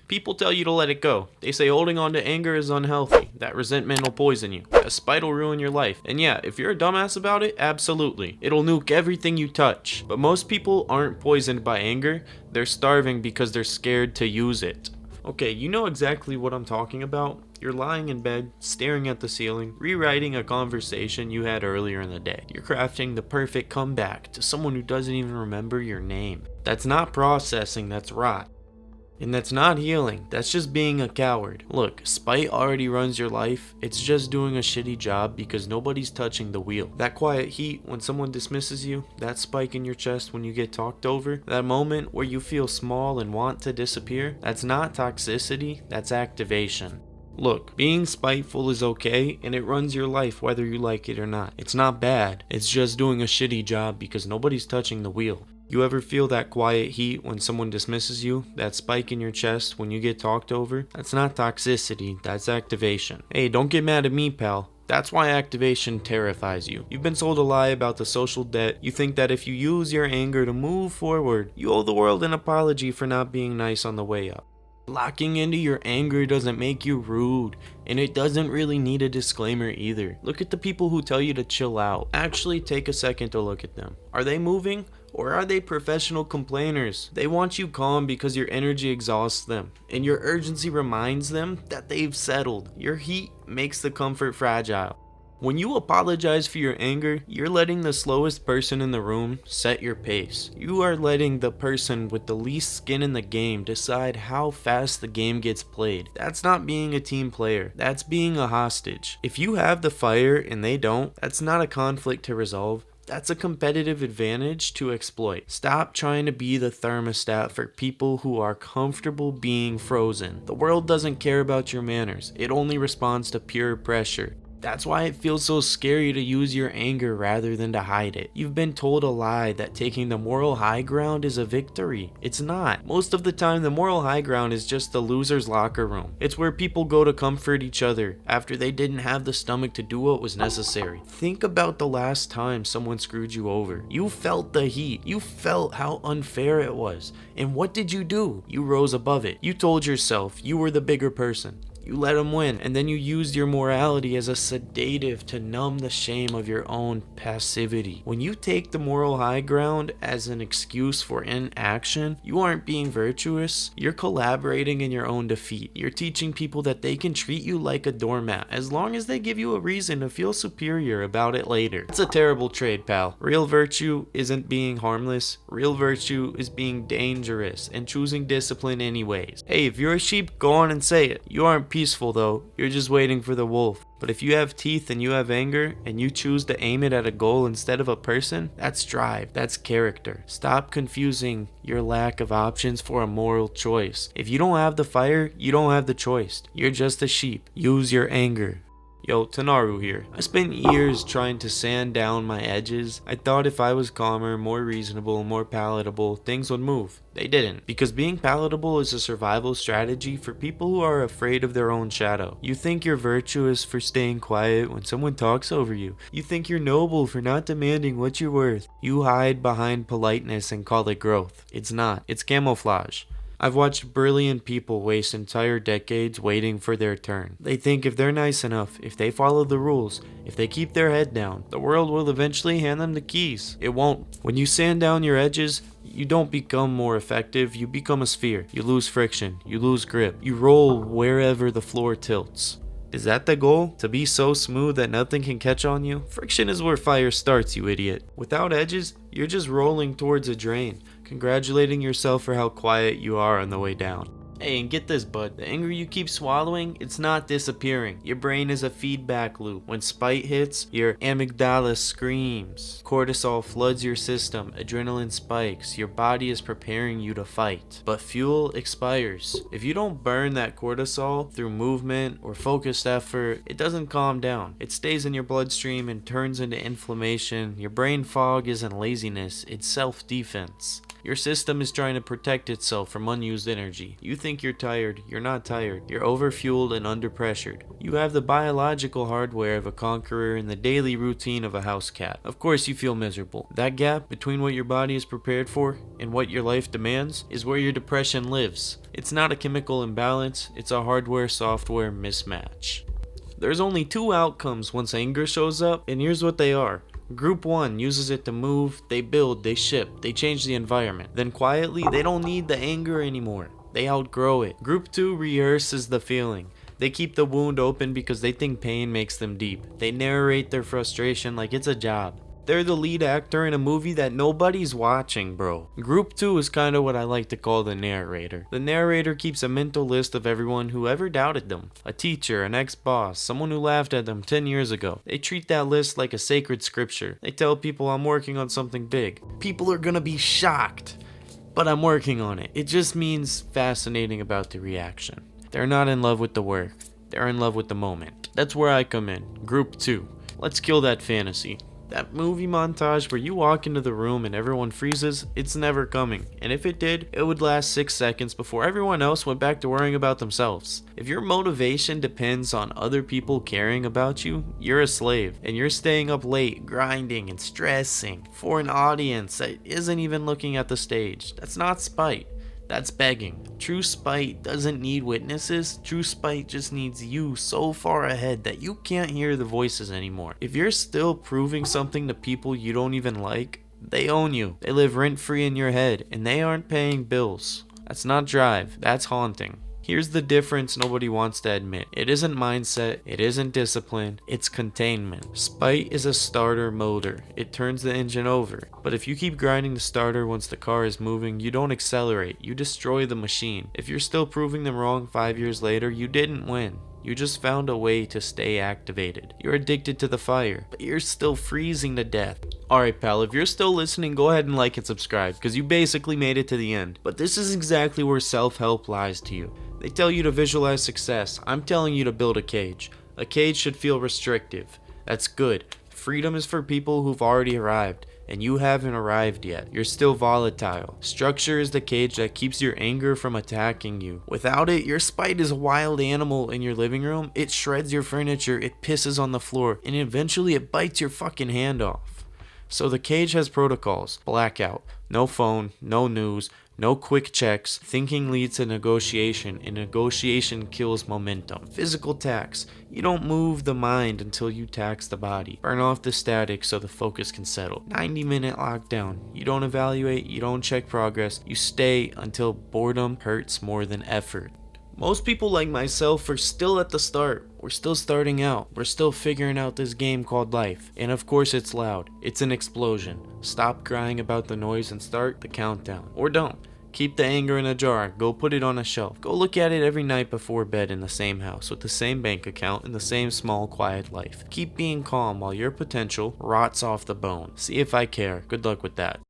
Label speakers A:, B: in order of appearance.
A: People tell you to let it go. They say holding on to anger is unhealthy, that resentment will poison you, that spite will ruin your life. And yeah, if you're a dumbass about it, absolutely. It'll nuke everything you touch. But most people aren't poisoned by anger, they're starving because they're scared to use it. Okay, you know exactly what I'm talking about. You're lying in bed, staring at the ceiling, rewriting a conversation you had earlier in the day. You're crafting the perfect comeback to someone who doesn't even remember your name. That's not processing, that's rot. And that's not healing, that's just being a coward. Look, spite already runs your life, it's just doing a shitty job because nobody's touching the wheel. That quiet heat when someone dismisses you, that spike in your chest when you get talked over, that moment where you feel small and want to disappear, that's not toxicity, that's activation. Look, being spiteful is okay, and it runs your life whether you like it or not. It's not bad, it's just doing a shitty job because nobody's touching the wheel. You ever feel that quiet heat when someone dismisses you? That spike in your chest when you get talked over? That's not toxicity, that's activation. Hey, don't get mad at me, pal. That's why activation terrifies you. You've been sold a lie about the social debt. You think that if you use your anger to move forward, you owe the world an apology for not being nice on the way up. Locking into your anger doesn't make you rude, and it doesn't really need a disclaimer either. Look at the people who tell you to chill out. Actually take a second to look at them. Are they moving? Or are they professional complainers? They want you calm because your energy exhausts them, and your urgency reminds them that they've settled. Your heat makes the comfort fragile. When you apologize for your anger, you're letting the slowest person in the room set your pace. You are letting the person with the least skin in the game decide how fast the game gets played. That's not being a team player, that's being a hostage. If you have the fire and they don't, that's not a conflict to resolve. That's a competitive advantage to exploit. Stop trying to be the thermostat for people who are comfortable being frozen. The world doesn't care about your manners, it only responds to pure pressure. That's why it feels so scary to use your anger rather than to hide it. You've been told a lie that taking the moral high ground is a victory. It's not. Most of the time, the moral high ground is just the loser's locker room. It's where people go to comfort each other after they didn't have the stomach to do what was necessary. Think about the last time someone screwed you over. You felt the heat. You felt how unfair it was. And what did you do? You rose above it. You told yourself you were the bigger person. You let them win, and then you used your morality as a sedative to numb the shame of your own passivity. When you take the moral high ground as an excuse for inaction, you aren't being virtuous, you're collaborating in your own defeat. You're teaching people that they can treat you like a doormat as long as they give you a reason to feel superior about it later. It's a terrible trade, pal. Real virtue isn't being harmless, real virtue is being dangerous and choosing discipline anyways. Hey, if you're a sheep, go on and say it. You aren't peaceful though, you're just waiting for the wolf. But if you have teeth and you have anger and you choose to aim it at a goal instead of a person, that's drive, that's character. Stop confusing your lack of options for a moral choice. If you don't have the fire, you don't have the choice. You're just a sheep. Use your anger. Yo, Tonaruk here. I spent years trying to sand down my edges. I thought if I was calmer, more reasonable, more palatable, things would move. They didn't, because being palatable is a survival strategy for people who are afraid of their own shadow. You think you're virtuous for staying quiet when someone talks over you. You think you're noble for not demanding what you're worth. You hide behind politeness and call it growth. It's not. It's camouflage. I've watched brilliant people waste entire decades waiting for their turn. They think if they're nice enough, if they follow the rules, if they keep their head down, the world will eventually hand them the keys. It won't. When you sand down your edges, you don't become more effective, you become a sphere. You lose friction, you lose grip, you roll wherever the floor tilts. Is that the goal? To be so smooth that nothing can catch on you? Friction is where fire starts, you idiot. Without edges, you're just rolling towards a drain, congratulating yourself for how quiet you are on the way down. Hey, and get this, bud. The anger you keep swallowing, it's not disappearing. Your brain is a feedback loop. When spite hits, your amygdala screams. Cortisol floods your system. Adrenaline spikes. Your body is preparing you to fight. But fuel expires. If you don't burn that cortisol through movement or focused effort, it doesn't calm down. It stays in your bloodstream and turns into inflammation. Your brain fog isn't laziness, it's self-defense. Your system is trying to protect itself from unused energy. You think you're tired. You're not tired. You're overfueled and underpressured. You have the biological hardware of a conqueror and the daily routine of a house cat. Of course you feel miserable. That gap between what your body is prepared for and what your life demands is where your depression lives. It's not a chemical imbalance, it's a hardware-software mismatch. There's only two outcomes once anger shows up, and here's what they are. Group 1 uses it to move, they build, they ship, they change the environment. Then quietly, they don't need the anger anymore. They outgrow it. Group 2 rehearses the feeling. They keep the wound open because they think pain makes them deep. They narrate their frustration like it's a job. They're the lead actor in a movie that nobody's watching, bro. Group 2 is kinda what I like to call the narrator. The narrator keeps a mental list of everyone who ever doubted them. A teacher, an ex-boss, someone who laughed at them 10 years ago. They treat that list like a sacred scripture. They tell people I'm working on something big. People are gonna be shocked, but I'm working on it. It just means fascinating about the reaction. They're not in love with the work. They're in love with the moment. That's where I come in. Group 2. Let's kill that fantasy. That movie montage where you walk into the room and everyone freezes, it's never coming. And if it did, it would last 6 seconds before everyone else went back to worrying about themselves. If your motivation depends on other people caring about you, you're a slave. And you're staying up late, grinding and stressing for an audience that isn't even looking at the stage. That's not spite. That's begging. True spite doesn't need witnesses. True spite just needs you so far ahead that you can't hear the voices anymore. If you're still proving something to people you don't even like, they own you. They live rent-free in your head, and they aren't paying bills. That's not drive. That's haunting. Here's the difference nobody wants to admit. It isn't mindset, it isn't discipline, it's containment. Spite is a starter motor. It turns the engine over. But if you keep grinding the starter once the car is moving, you don't accelerate, you destroy the machine. If you're still proving them wrong 5 years later, you didn't win. You just found a way to stay activated. You're addicted to the fire, but you're still freezing to death. Alright pal, if you're still listening, go ahead and like and subscribe, because you basically made it to the end. But this is exactly where self-help lies to you. They tell you to visualize success. I'm telling you to build a cage. A cage should feel restrictive. That's good. Freedom is for people who've already arrived, and you haven't arrived yet. You're still volatile. Structure is the cage that keeps your anger from attacking you. Without it, your spite is a wild animal in your living room. It shreds your furniture, it pisses on the floor, and eventually it bites your fucking hand off. So the cage has protocols. Blackout. No phone, no news, no quick checks. Thinking leads to negotiation, and negotiation kills momentum. Physical tax. You don't move the mind until you tax the body. Burn off the static so the focus can settle. 90-minute lockdown. You don't evaluate, you don't check progress. You stay until boredom hurts more than effort. Most people like myself are still at the start. We're still starting out. We're still figuring out this game called life. And of course it's loud. It's an explosion. Stop crying about the noise and start the countdown. Or don't. Keep the anger in a jar. Go put it on a shelf. Go look at it every night before bed in the same house with the same bank account and the same small quiet life. Keep being calm while your potential rots off the bone. See if I care. Good luck with that.